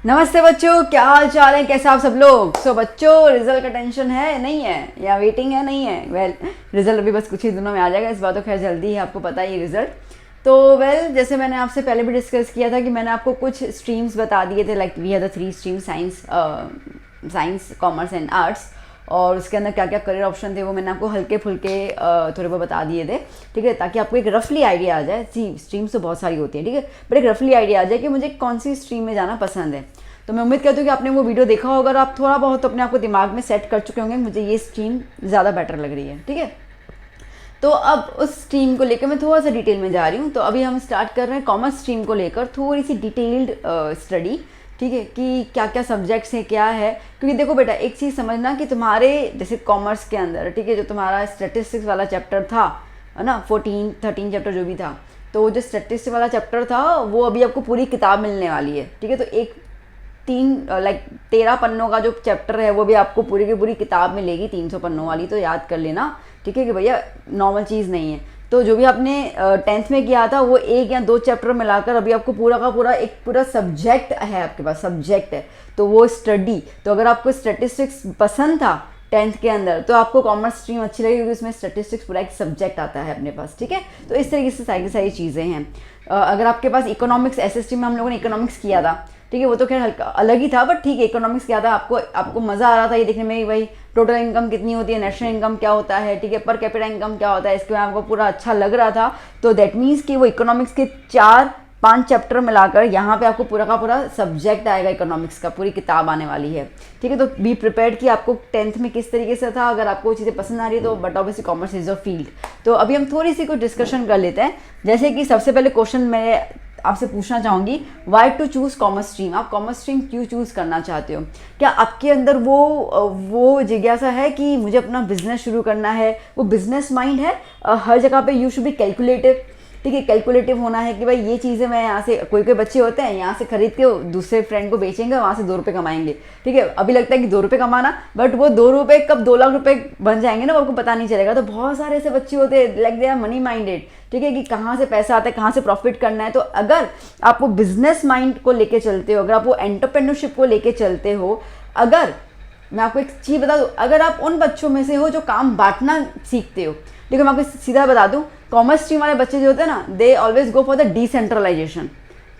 नमस्ते बच्चों, क्या हाल चाल है, कैसे आप सब लोग। बच्चों, रिजल्ट का टेंशन है नहीं है या वेटिंग है नहीं है। रिजल्ट अभी बस कुछ ही दिनों में आ जाएगा, इस बात तो खैर जल्दी है, आपको पता ही है रिजल्ट। तो जैसे मैंने आपसे पहले भी डिस्कस किया था कि मैंने आपको कुछ स्ट्रीम्स बता दिए थे, like we have the 3 stream, science, commerce and arts. और उसके अंदर क्या क्या करियर ऑप्शन थे वो मैंने आपको हल्के फुल्के थोड़े बहुत बता दिए थे, ठीक है, ताकि आपको एक रफली आइडिया आ जाए। स्ट्रीम्स तो बहुत सारी होती हैं, ठीक है, बट एक रफली आइडिया आ जाए कि मुझे कौन सी स्ट्रीम में जाना पसंद है। तो मैं उम्मीद करती हूँ कि आपने वो वीडियो देखा होगा और आप थोड़ा बहुत अपने आप को दिमाग में सेट कर चुके होंगे, मुझे ये स्ट्रीम ज़्यादा बेटर लग रही है, ठीक है। तो अब उस स्ट्रीम को लेकर मैं थोड़ा सा डिटेल में जा रही हूँ। तो अभी हम स्टार्ट कर रहे हैं कॉमर्स स्ट्रीम को लेकर थोड़ी सी डिटेल्ड स्टडी, ठीक है, कि क्या क्या सब्जेक्ट्स हैं, क्या है। क्योंकि देखो बेटा, एक चीज़ समझना कि तुम्हारे जैसे कॉमर्स के अंदर, ठीक है, जो तुम्हारा स्टैटिस्टिक्स वाला चैप्टर था, है ना, 14-13 चैप्टर जो भी था, तो जो स्टैटिस्टिक्स वाला चैप्टर था वो अभी आपको पूरी किताब मिलने वाली है, ठीक है। तो एक 13 पन्नों का जो चैप्टर है वो भी आपको पूरी की पूरी किताब मिलेगी, 300 पन्नों वाली। तो याद कर लेना, ठीक है, कि भैया नॉर्मल चीज़ नहीं है। तो जो भी आपने 10th में किया था वो 1 या 2 चैप्टर मिलाकर अभी आपको पूरा का पूरा एक पूरा सब्जेक्ट है, आपके पास सब्जेक्ट है। तो वो स्टडी, तो अगर आपको स्टैटिस्टिक्स पसंद था 10th के अंदर तो आपको कॉमर्स स्ट्रीम अच्छी लगेगी, क्योंकि उसमें स्टैटिस्टिक्स पूरा एक सब्जेक्ट आता है अपने पास, ठीक है। तो इस तरीके से सारी सारी चीज़ें हैं। अगर आपके पास इकोनॉमिक्स, एसएसटी में हम लोगों ने इकोनॉमिक्स किया था, ठीक है, वो तो खैर हल्का अलग ही था, बट ठीक है, इकोनॉमिक्स क्या था, आपको मज़ा आ रहा था ये देखने में, भाई टोटल इनकम कितनी होती है, नेशनल इनकम क्या होता है, ठीक है, पर कैपिटा इनकम क्या होता है, इसके में आपको पूरा अच्छा लग रहा था। तो दैट मीन्स कि वो इकोनॉमिक्स के 4-5 चैप्टर मिलाकर यहाँ पे आपको पूरा का पूरा सब्जेक्ट आएगा इकोनॉमिक्स का, पूरी किताब आने वाली है, ठीक है। तो बी प्रिपेयर्ड कि आपको 10th में किस तरीके से था, अगर आपको चीज़ें पसंद आ रही है तो, but obviously commerce is your field. तो अभी हम थोड़ी सी कुछ डिस्कशन कर लेते हैं। जैसे कि सबसे पहले क्वेश्चन मैं आपसे पूछना चाहूँगी, why to choose commerce stream. आप कॉमर्स स्ट्रीम क्यों चूज़ करना चाहते हो? क्या आपके अंदर वो जिज्ञासा है कि मुझे अपना बिजनेस शुरू करना है, वो बिजनेस माइंड है? हर जगह पे यू शुड बी कैलकुलेटिव, ठीक है, कैलकुलेटिव होना है कि भाई ये चीज़ें मैं यहाँ से, कोई कोई बच्चे होते हैं यहाँ से खरीद के दूसरे फ्रेंड को बेचेंगे, वहाँ से 2 रुपये कमाएंगे, ठीक है। अभी लगता है कि 2 रुपये कमाना, बट वो 2 रुपये कब 2 लाख रुपये बन जाएंगे ना, वो आपको पता नहीं चलेगा। तो बहुत सारे ऐसे बच्चे होते हैं, like they are money minded, ठीक है, कि कहाँ से पैसा आता है, कहाँ से प्रॉफिट करना है। तो अगर आप वो बिजनेस माइंड को लेके चलते हो, अगर आप वो एंटरप्रेन्योरशिप को लेके चलते हो, अगर मैं आपको एक चीज़ बता दूँ, अगर आप उन बच्चों में से हो जो काम बांटना सीखते हो, ठीक है, मैं आपको सीधा बता दूँ, कॉमर्स स्ट्रीम वाले बच्चे जो होते हैं ना, they always go for the decentralisation,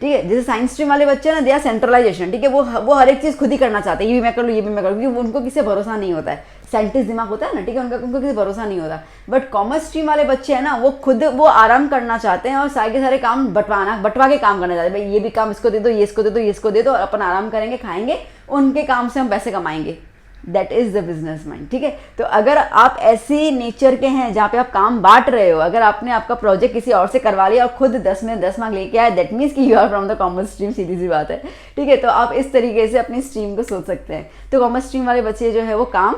ठीक है। जैसे साइंस स्ट्रीम वाले बच्चे ना, दे आर सेंट्रलाइजेशन, ठीक है, वो हर एक चीज़ खुद ही करना चाहते हैं, ये भी मैं कर लूँ, ये भी मैं कर लूँ, क्योंकि उनको किसी भरोसा नहीं होता है। साइंटिस्ट दिमाग होता है ना, ठीक है, उनको किसी भरोसा नहीं होता। बट कॉमर्स स्ट्रीम वाले बच्चे हैं ना, वो खुद वो आराम करना चाहते हैं और सारे के सारे काम बंटवा के काम करना चाहते हैं। भाई ये भी काम इसको दे दो, ये इसको दे दो, ये इसको दे दो, और अपन आराम करेंगे, खाएंगे, उनके काम से हम पैसे कमाएंगे। That is the business mind, ठीक है। तो अगर आप ऐसी नेचर के हैं जहाँ पे आप काम बांट रहे हो, अगर आपने आपका प्रोजेक्ट किसी और से करवा लिया और खुद 10 में 10 मार्क लेके आए, दैट मीन्स कि you are from the commerce stream, सीधी सी बात है, ठीक है। तो आप इस तरीके से अपनी स्ट्रीम को सोच सकते हैं। तो कॉमर्स स्ट्रीम वाले बच्चे जो है वो काम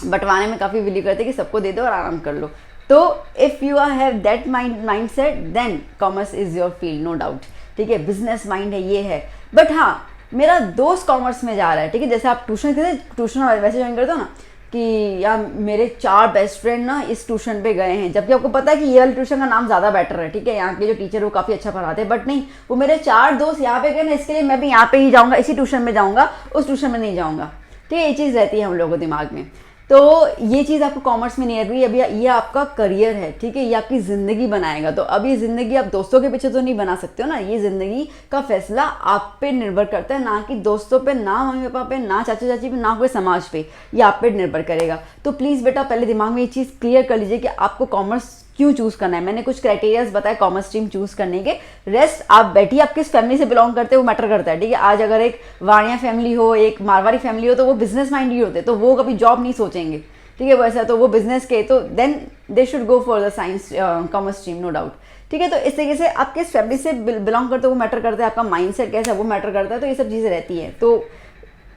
बंटवाने में काफ़ी बिलीव करते हैं कि सबको दे दो और आराम कर लो। तो if you are have that mind set, then commerce is your field, no doubt, ठीक है। बिजनेस माइंड है, ये है। बट हाँ, मेरा दोस्त कॉमर्स में जा रहा है, ठीक है। जैसे आप ट्यूशन वैसे ज्वाइन करते हो ना, कि यार मेरे 4 बेस्ट फ्रेंड ना इस ट्यूशन पे गए हैं, जबकि आपको पता है कि ये वाले ट्यूशन का नाम ज़्यादा बेटर है, ठीक है, यहाँ के जो टीचर वो काफ़ी अच्छा पढ़ाते हैं, बट नहीं, वो मेरे 4 दोस्त यहाँ पे गए ना, इसके लिए मैं भी यहाँ पे ही जाऊँगा, इसी ट्यूशन में जाऊँगा, उस ट्यूशन में नहीं जाऊँगा, ठीक है। ये चीज़ रहती है हम लोगों को दिमाग में। तो ये चीज़ आपको कॉमर्स में नहीं आएगी। अभी ये आपका करियर है, ठीक है, ये आपकी ज़िंदगी बनाएगा। तो अब ये ज़िंदगी आप दोस्तों के पीछे तो नहीं बना सकते हो ना, ये ज़िंदगी का फैसला आप पे निर्भर करता है, ना कि दोस्तों पे, ना मम्मी पापा पे, ना चाचा चाची पे, ना कोई समाज पे, ये आप पे निर्भर करेगा। तो प्लीज़ बेटा, पहले दिमाग में ये चीज़ क्लियर कर लीजिए कि आपको कॉमर्स क्यों चूज़ करना है। मैंने कुछ क्राइटेरियाज बताए कॉमर्स स्ट्रीम चूज़ करने के, रेस्ट आप बैठिए, आप किस फैमिली से बिलोंग करते हो वो मैटर करता है, ठीक है। आज अगर एक वाणिया फैमिली हो, एक मारवाड़ी फैमिली हो, तो वो बिजनेस माइंड ही होते, तो वो कभी जॉब नहीं सोचेंगे, ठीक है, वैसा तो वो बिजनेस के, तो then they should go for the science commerce stream, no doubt, ठीक है। तो इस तरीके से आप किस फैमिली से बिलोंग करते हो वो मैटर करता है, आपका माइंडसेट कैसा है वो मैटर करता है। तो ये सब चीज़ें रहती हैं। तो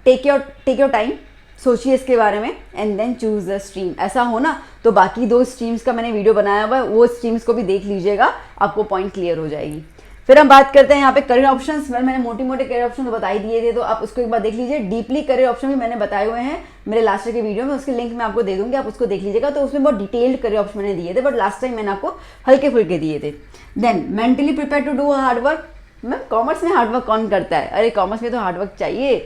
टेक योर टाइम, सोचिए इसके बारे में, and then choose the stream. ऐसा हो ना तो बाकी 2 स्ट्रीम्स का मैंने वीडियो बनाया हुआ है, वो स्ट्रीम्स को भी देख लीजिएगा, आपको पॉइंट क्लियर हो जाएगी। फिर हम बात करते हैं यहाँ पे करियर ऑप्शंस। मैंने मोटे मोटे करियर ऑप्शन तो बता ही दिए थे, तो आप उसको एक बार देख लीजिए। डीपली करियर ऑप्शन भी मैंने बताए हुए हैं मेरे लास्ट के वीडियो में, उसके लिंक मैं आपको दे दूंगी, आप उसको देख लीजिएगा। तो उसमें बहुत डिटेल्ड करियर ऑप्शन मैंने दिए थे, बट लास्ट टाइम मैंने आपको हल्के फुल्के दिए थे। Then mentally prepare to do hard work, ma'am commerce में हार्डवर्क कौन करता है? अरे कॉमर्स में तो हार्डवर्क चाहिए,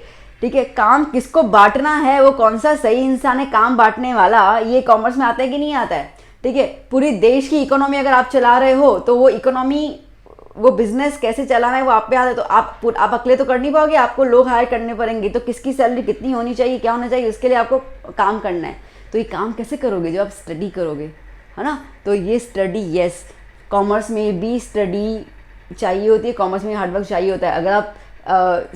ठीक है। काम किसको बांटना है, वो कौन सा सही इंसान है काम बांटने वाला, ये कॉमर्स में आता है कि नहीं आता है, ठीक है। पूरी देश की इकोनॉमी अगर आप चला रहे हो तो वो इकोनॉमी, वो बिजनेस कैसे चलाना है वो आप पे आता है। तो आप अकेले तो कर नहीं पाओगे, आपको लोग हायर करने पड़ेंगे। तो किसकी सैलरी कितनी होनी चाहिए, क्या होना चाहिए, उसके लिए आपको काम करना है। तो ये काम कैसे करोगे, जो आप स्टडी करोगे, है ना। तो ये स्टडी, यस, कॉमर्स में भी स्टडी चाहिए होती है, कॉमर्स में हार्डवर्क चाहिए होता है। अगर आप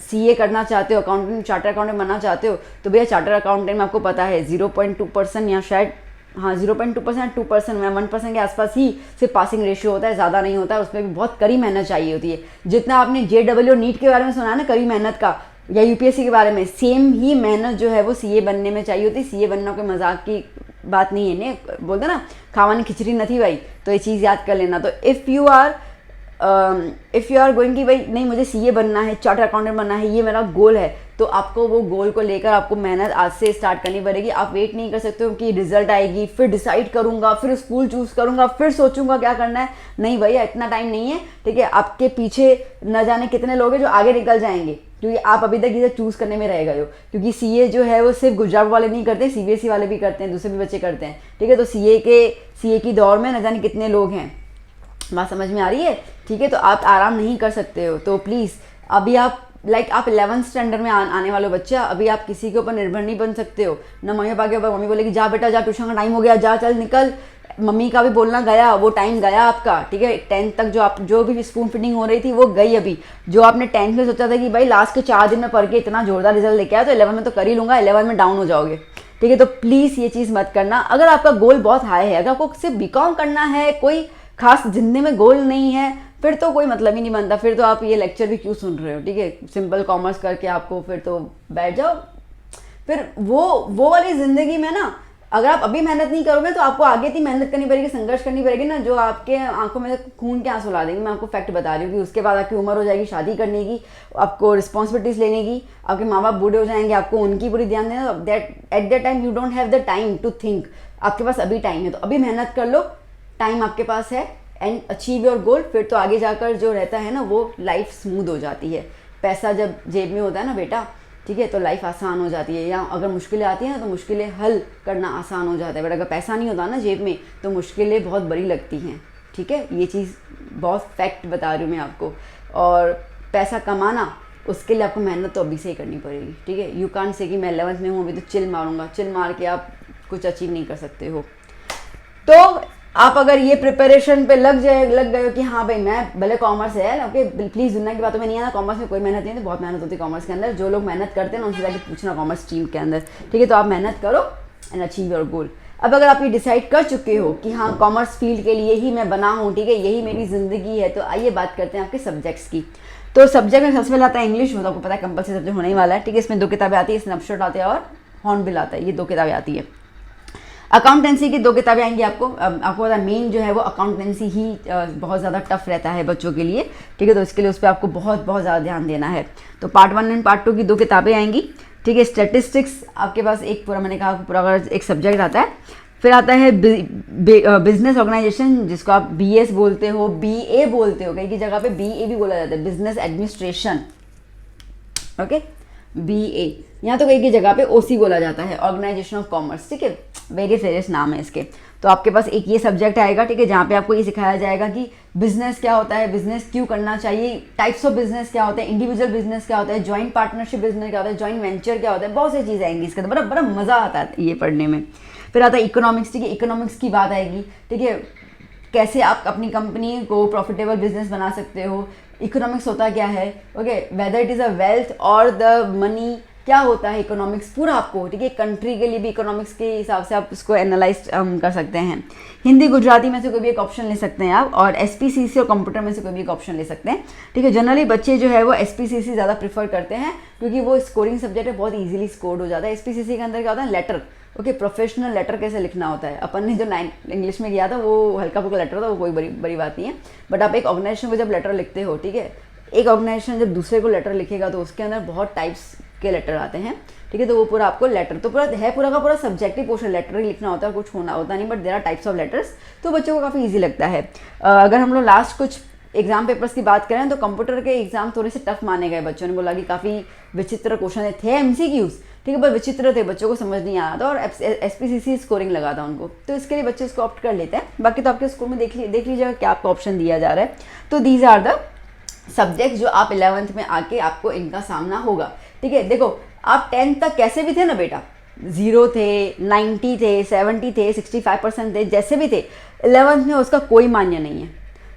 CA करना चाहते हो, अकाउंटेंट, चार्टर अकाउंटेंट बनना चाहते हो, तो भैया चार्टर अकाउंटेंट में आपको पता है 0.2% या शायद 0.2% 2% में 1% के आसपास ही सिर्फ पासिंग रेशियो होता है, ज़्यादा नहीं होता है। उसमें भी बहुत कड़ी मेहनत चाहिए होती है। जितना आपने JEE नीट के बारे में सुना है ना, कड़ी मेहनत का, या UPSC के बारे में, सेम ही मेहनत जो है वो CA बनने में चाहिए होती है। CA बनना कोई मजाक की बात नहीं है, ने बोलते ना खावानी खिचड़ी न थी भाई। तो ये चीज़ याद कर लेना। तो इफ़ यू आर गोइंग कि भाई नहीं मुझे CA बनना है, चार्टर अकाउंटेंट बनना है, ये मेरा गोल है, तो आपको वो गोल को लेकर आपको मेहनत आज से स्टार्ट करनी पड़ेगी। आप वेट नहीं कर सकते हो कि रिजल्ट आएगी फिर डिसाइड करूंगा, फिर स्कूल चूज़ करूंगा, फिर सोचूंगा क्या करना है। नहीं भैया, इतना टाइम नहीं है, ठीक है। आपके पीछे न जाने कितने लोग हैं जो आगे निकल जाएंगे, क्योंकि आप अभी तक इसे चूज़ करने में रह गए हो। क्योंकि CA जो है वो सिर्फ गुजरात वाले नहीं करते, CBSE वाले भी करते हैं, दूसरे भी बच्चे करते हैं, ठीक है। तो CA की दौड़ में न जाने कितने लोग हैं, बात समझ में आ रही है, ठीक है। तो आप आराम नहीं कर सकते हो। तो प्लीज़ अभी आप आप 11th स्टैंडर्ड में आने वाले बच्चा, अभी आप किसी के ऊपर निर्भर नहीं बन सकते हो। ना मम्मी पापा के ऊपर, मम्मी बोलेगी जा बेटा जा, ट्यूशन का टाइम हो गया, जा चल निकल। मम्मी का भी बोलना गया, वो टाइम गया आपका, ठीक है। 10th तक जो भी स्पून फिटिंग हो रही थी वो गई। अभी जो आपने 10th में सोचा था कि भाई लास्ट के 4 दिन में पढ़ के इतना जोरदार रिजल्ट लेके आया तो 11 में तो कर ही लूँगा, 11 में डाउन हो जाओगे, ठीक है। तो प्लीज़ ये चीज़ मत करना। अगर आपका गोल बहुत हाई है, अगर आपको सिर्फ BCom करना है, कोई खास जिंदगी में गोल नहीं है, फिर तो कोई मतलब ही नहीं बनता। फिर तो आप ये लेक्चर भी क्यों सुन रहे हो, ठीक है। सिंपल कॉमर्स करके आपको फिर तो बैठ जाओ। फिर वो वाली ज़िंदगी में ना, अगर आप अभी मेहनत नहीं करोगे तो आपको आगे इतनी मेहनत करनी पड़ेगी, संघर्ष करनी पड़ेगी ना, जो आपके आंखों में खून के आंसू ला देंगे। मैं आपको फैक्ट बता रही हूँ कि उसके बाद आपकी उम्र हो जाएगी शादी करने की, आपको रिस्पॉन्सिबिलिटीज लेने की, आपके माँ बाप बूढ़े हो जाएंगे, आपको उनकी पूरी ध्यान देना। At that time you don't have the time to think. आपके पास अभी टाइम है तो अभी मेहनत कर लो, टाइम आपके पास है, एंड अचीव योर गोल। फिर तो आगे जाकर जो रहता है ना वो लाइफ स्मूथ हो जाती है। पैसा जब जेब में होता है ना बेटा, ठीक है, तो लाइफ आसान हो जाती है। या अगर मुश्किलें आती हैं ना तो मुश्किलें हल करना आसान हो जाता है। बट अगर पैसा नहीं होता ना जेब में तो मुश्किलें बहुत बड़ी लगती हैं, ठीक है। ये चीज़ बहुत फैक्ट बता रही हूँ मैं आपको। और पैसा कमाना, उसके लिए आपको मेहनत तो अभी से ही करनी पड़ेगी, ठीक है। यू कांट से कि मैं 11th में हूँ अभी तो चिल मारूंगा, चिल मार के आप कुछ अचीव नहीं कर सकते हो। तो आप अगर ये प्रिपरेशन पे लग गए हो कि हाँ भाई मैं भले कॉमर्स है, ओके, प्लीज़ दुनिया की बातों में नहीं आना। कॉमर्स में कोई मेहनत नहीं है, बहुत मेहनत होती है कॉमर्स के अंदर। जो लोग मेहनत करते हैं ना उनसे जाके पूछना कॉमर्स स्ट्रीम के अंदर, ठीक है। तो आप मेहनत करो एंड अचीव योर गोल। अब अगर आप ये डिसाइड कर चुके हो कि हाँ कॉमर्स फील्ड के लिए ही मैं बना हूँ, ठीक है, यही मेरी ज़िंदगी है, तो आइए बात करते हैं आपके सब्जेक्ट्स की। तो सब्जेक्ट में सबसे पहले आता है इंग्लिश, वो तो आपको पता है कंपलसरी सब्जेक्ट होने ही वाला है, ठीक है। इसमें 2 किताबें आती है, स्नैपशॉट आते हैं और हॉर्नबिल आता है, ये 2 किताबें आती है। अकाउंटेंसी की 2 किताबें आएंगी आपको पता है मेन जो है वो अकाउंटेंसी ही बहुत ज़्यादा टफ रहता है बच्चों के लिए, ठीक है। तो इसके लिए उस पर आपको बहुत ज़्यादा ध्यान देना है। तो पार्ट 1 एंड पार्ट 2 की 2 किताबें आएंगी, ठीक है। स्टैटिस्टिक्स आपके पास एक पूरा, मैंने कहा पूरा एक सब्जेक्ट आता है। फिर आता है बिजनेस ऑर्गेनाइजेशन, जिसको आप BS बोलते हो, BA बोलते हो, कई की जगह पे BA भी बोला जाता है, बिजनेस एडमिनिस्ट्रेशन, ओके, BA। यहाँ तो कई की जगह पे OC बोला जाता है, ऑर्गेनाइजेशन ऑफ कॉमर्स, ठीक है। वेरियस नाम है इसके। तो आपके पास एक ये सब्जेक्ट आएगा, ठीक है, जहाँ पे आपको ये सिखाया जाएगा कि बिजनेस क्या होता है, बिजनेस क्यों करना चाहिए, टाइप्स ऑफ बिजनेस क्या होता है, इंडिविजुअल बिजनेस क्या होता है, जॉइंट पार्टनरशिप बिजनेस क्या होता है, जॉइंट वेंचर क्या होता है, बहुत सी चीज़ें आएंगी इसके अंदर। बड़ा मज़ा आता है ये पढ़ने में। फिर आता है इकोनॉमिक्स, ठीक है, इकोनॉमिक्स की बात आएगी, ठीक है, कैसे आप अपनी कंपनी को प्रॉफिटेबल बिजनेस बना सकते हो। इकोनॉमिक्स होता क्या है, okay, whether it is a wealth और द मनी, क्या होता है इकोनॉमिक्स पूरा आपको, ठीक है। कंट्री के लिए भी इकोनॉमिक्स के हिसाब से आप उसको एनालाइज कर सकते हैं। हिंदी गुजराती में से कोई भी एक ऑप्शन ले सकते हैं आप, और SPCC और कंप्यूटर में से कोई भी एक ऑप्शन ले सकते हैं, ठीक है। जनरली बच्चे जो है वो SPCC ज़्यादा प्रीफर करते हैं क्योंकि वो स्कोरिंग सब्जेक्ट है, बहुत ईजिली स्कोर्ड हो जाता है। SPCC के अंदर क्या होता है, लेटर, ओके, प्रोफेशनल लेटर कैसे लिखना होता है। अपन ने जो 9th इंग्लिश में किया था वो हल्का फुल्का लेटर था, वो कोई बड़ी बात नहीं है। बट आप एक ऑर्गेनाइजेशन को जब लेटर लिखते हो, ठीक है, एक ऑर्गेनाइजेशन जब दूसरे को लेटर लिखेगा तो उसके अंदर बहुत टाइप्स के लेटर आते हैं, ठीक है। तो वो पूरा आपको लेटर तो पूरा का पूरा सब्जेक्टिव पोर्शन लेटर ही लिखना होता है, कुछ होना होता नहीं, but there are types of letters. तो बच्चों को काफ़ी इजी लगता है। अगर हम लोग लास्ट कुछ एग्जाम पेपर्स की बात करें तो कंप्यूटर के एग्जाम थोड़े से टफ माने गए, बच्चों ने बोला कि काफ़ी विचित्र क्वेश्चन थे, एमसीक्यूज, ठीक है, पर विचित्र थे, बच्चों को समझ नहीं आ रहा था और एसपीसीसी स्कोरिंग लगा था उनको, तो इसके लिए बच्चे इसको ऑप्ट कर लेते हैं। बाकी तो आपके स्कूल में देख लीजिएगा क्या आपको ऑप्शन दिया जा रहा है। तो दीज आर द सब्जेक्ट जो आप 11th में आके आपको इनका सामना होगा, ठीक है। देखो आप 10th तक कैसे भी थे ना बेटा, 0 थे, 90 थे, 70 थे, 65% थे, जैसे भी थे, 11th में उसका कोई मान्य नहीं है,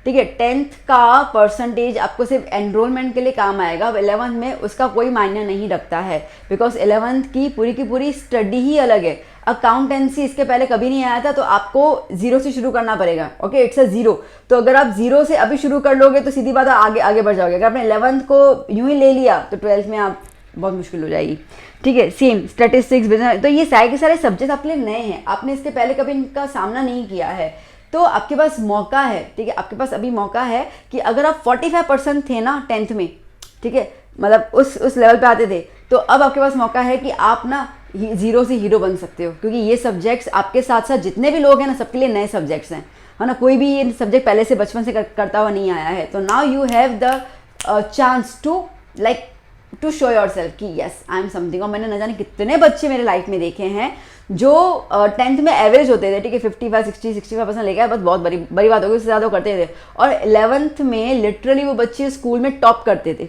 ठीक है। 10th का परसेंटेज आपको सिर्फ एनरोलमेंट के लिए काम आएगा, अब 11th में उसका कोई मायने नहीं रखता है, बिकॉज 11th की पूरी स्टडी ही अलग है। अकाउंटेंसी इसके पहले कभी नहीं आया था, तो आपको 0 से शुरू करना पड़ेगा, ओके, इट्स अ 0। तो अगर आप 0 से अभी शुरू कर लोगे तो सीधी बात है आगे बढ़ जाओगे। अगर आपने 11th को यूं ही ले लिया तो 12th में आप बहुत मुश्किल हो जाएगी, ठीक है। सेम स्टैटिस्टिक्स, बिजनेस, तो ये सारे के सारे सब्जेक्ट आपके लिए नए हैं, आपने इसके पहले कभी इनका सामना नहीं किया है, तो आपके पास मौका है, ठीक है, आपके पास अभी मौका है कि अगर आप 45% थे ना 10th में, ठीक है, मतलब उस लेवल पे आते थे, तो अब आपके पास मौका है कि आप ना 0 से हीरो बन सकते हो, क्योंकि ये सब्जेक्ट्स आपके साथ साथ जितने भी लोग हैं ना सबके लिए नए सब्जेक्ट्स हैं, है ना, कोई भी ये सब्जेक्ट पहले से बचपन से करता हुआ नहीं आया है। तो now you have the chance to show yourself कि येस आई एम समथिंग। और मैंने न जाने कितने बच्चे मेरे लाइफ में देखे हैं जो 10th में एवरेज होते थे, ठीक है, 65% लेके आए, बस बहुत बड़ी बात होगी, उससे ज़्यादा करते थे, और 11th में लिटरली वो बच्चे स्कूल में टॉप करते थे,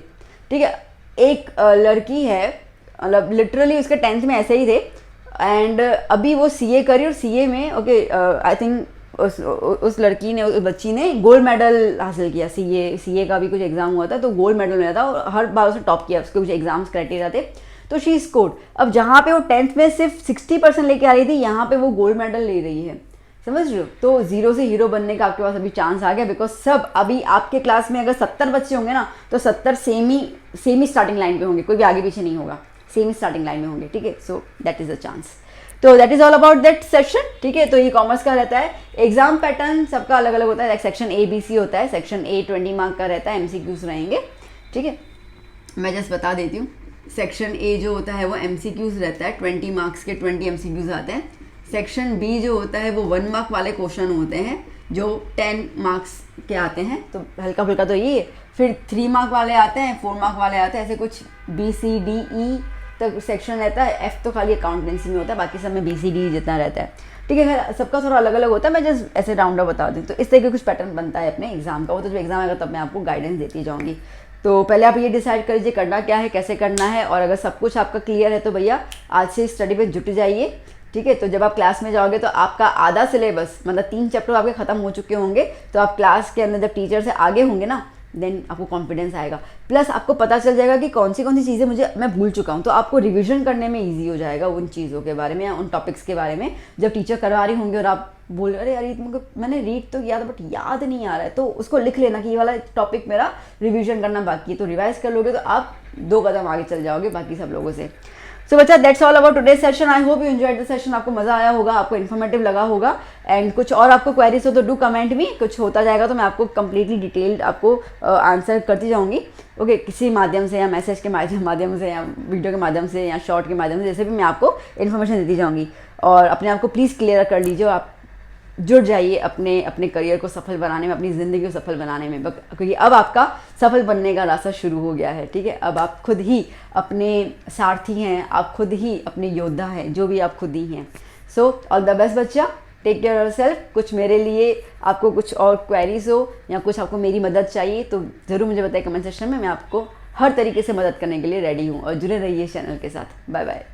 ठीक है। एक लड़की है, मतलब लिटरली उसके 10th में ऐसे ही थे, एंड अभी वो सीए करी, और सीए में ओके आई थिंक उस लड़की ने, उस बच्ची ने गोल्ड मेडल हासिल किया, सीए का भी कुछ एग्जाम हुआ था तो गोल्ड मेडल मिला था, और हर बार उसने टॉप किया, उसके कुछ एग्जाम्स क्राइटेरिया थे, तो शी स्कोर्ड। अब जहाँ पे वो 10th में सिर्फ 60% लेके आ रही थी, यहाँ पे वो गोल्ड मेडल ले रही है, समझ रहे हो। तो 0 से हीरो बनने का आपके पास अभी चांस आ गया, बिकॉज सब अभी आपके क्लास में अगर 70 बच्चे होंगे ना तो 70 सेम ही स्टार्टिंग लाइन पे होंगे, कोई भी आगे पीछे नहीं होगा, सेम ही स्टार्टिंग लाइन में होंगे, ठीक है। So that is a chance. तो that is all about that section, ठीक है। तो ये कॉमर्स का रहता है, एग्जाम पैटर्न सबका अलग अलग होता है, सेक्शन ए बी सी होता है, सेक्शन ए 20 मार्क का रहता है, एमसीक्यूज रहेंगे, ठीक है। मैं जस्ट बता देती हूँ, सेक्शन ए जो होता है वो एमसीक्यूज रहता है, 20 मार्क्स के 20 एमसीक्यूज आते हैं। सेक्शन बी जो होता है वो 1 मार्क वाले क्वेश्चन होते हैं जो 10 मार्क्स के आते हैं, तो हल्का फुल्का तो ये। फिर 3 मार्क वाले आते हैं, 4 मार्क वाले आते हैं, ऐसे कुछ बी सी डी ई तक सेक्शन रहता है। एफ तो खाली अकाउंटेंसी में होता है, बाकी सब में बी सी डी जितना रहता है, ठीक है। खैर सबका थोड़ा अलग अलग होता है, मैं जस्ट ऐसे राउंड अप बता दूँ। तो इस तरह का कुछ पैटर्न बनता है अपने एग्जाम का, वो तो जब एग्जाम आएगा तब मैं आपको गाइडेंस देती जाऊँगी। तो पहले आप ये डिसाइड कर लीजिए करना क्या है, कैसे करना है, और अगर सब कुछ आपका क्लियर है तो भैया आज से स्टडी पे जुट जाइए, ठीक है। तो जब आप क्लास में जाओगे तो आपका आधा सिलेबस, मतलब 3 चैप्टर आपके खत्म हो चुके होंगे, तो आप क्लास के अंदर जब टीचर से आगे होंगे ना, देन आपको कॉन्फिडेंस आएगा, प्लस आपको पता चल जाएगा कि कौन सी चीज़ें मैं भूल चुका हूँ, तो आपको रिवीजन करने में ईजी हो जाएगा उन चीज़ों के बारे में या उन टॉपिक्स के बारे में, जब टीचर करवा रही होंगे और आप बोल रहे अरे यार मैंने रीड तो किया था बट याद नहीं आ रहा है, तो उसको लिख लेना कि ये वाला टॉपिक मेरा रिवीजन करना बाकी है, तो रिवाइज कर लोगे तो आप 2 कदम आगे चल जाओगे बाकी सब लोगों से। सो बच्चा that's all about today session. I hope you enjoyed the session, आपको मजा आया होगा, आपको इन्फॉर्मेटिव लगा होगा, एंड कुछ और आपको क्वेरीज हो तो डू कमेंट मी, कुछ होता जाएगा तो मैं आपको कंप्लीटली डिटेल्ड आपको आंसर करती जाऊंगी, ओके, किसी माध्यम से या मैसेज के माध्यम से या वीडियो के माध्यम से या शॉर्ट के माध्यम से, जैसे भी मैं आपको इन्फॉर्मेशन देती जाऊँगी। और अपने आप को प्लीज़ क्लियर कर लीजिए, आप जुड़ जाइए अपने करियर को सफल बनाने में, अपनी ज़िंदगी को सफल बनाने में, क्योंकि अब आपका सफल बनने का रास्ता शुरू हो गया है, ठीक है। अब आप खुद ही अपने सारथी हैं, आप खुद ही अपने योद्धा हैं, जो भी आप खुद ही हैं। सो ऑल द बेस्ट बच्चा, टेक केयर ऑफ सेल्फ। कुछ मेरे लिए आपको कुछ और क्वेरीज हो या कुछ आपको मेरी मदद चाहिए तो ज़रूर मुझे बताइए कमेंट सेक्शन में, मैं आपको हर तरीके से मदद करने के लिए रेडी हूँ, और जुड़े रहिए चैनल के साथ। Bye bye.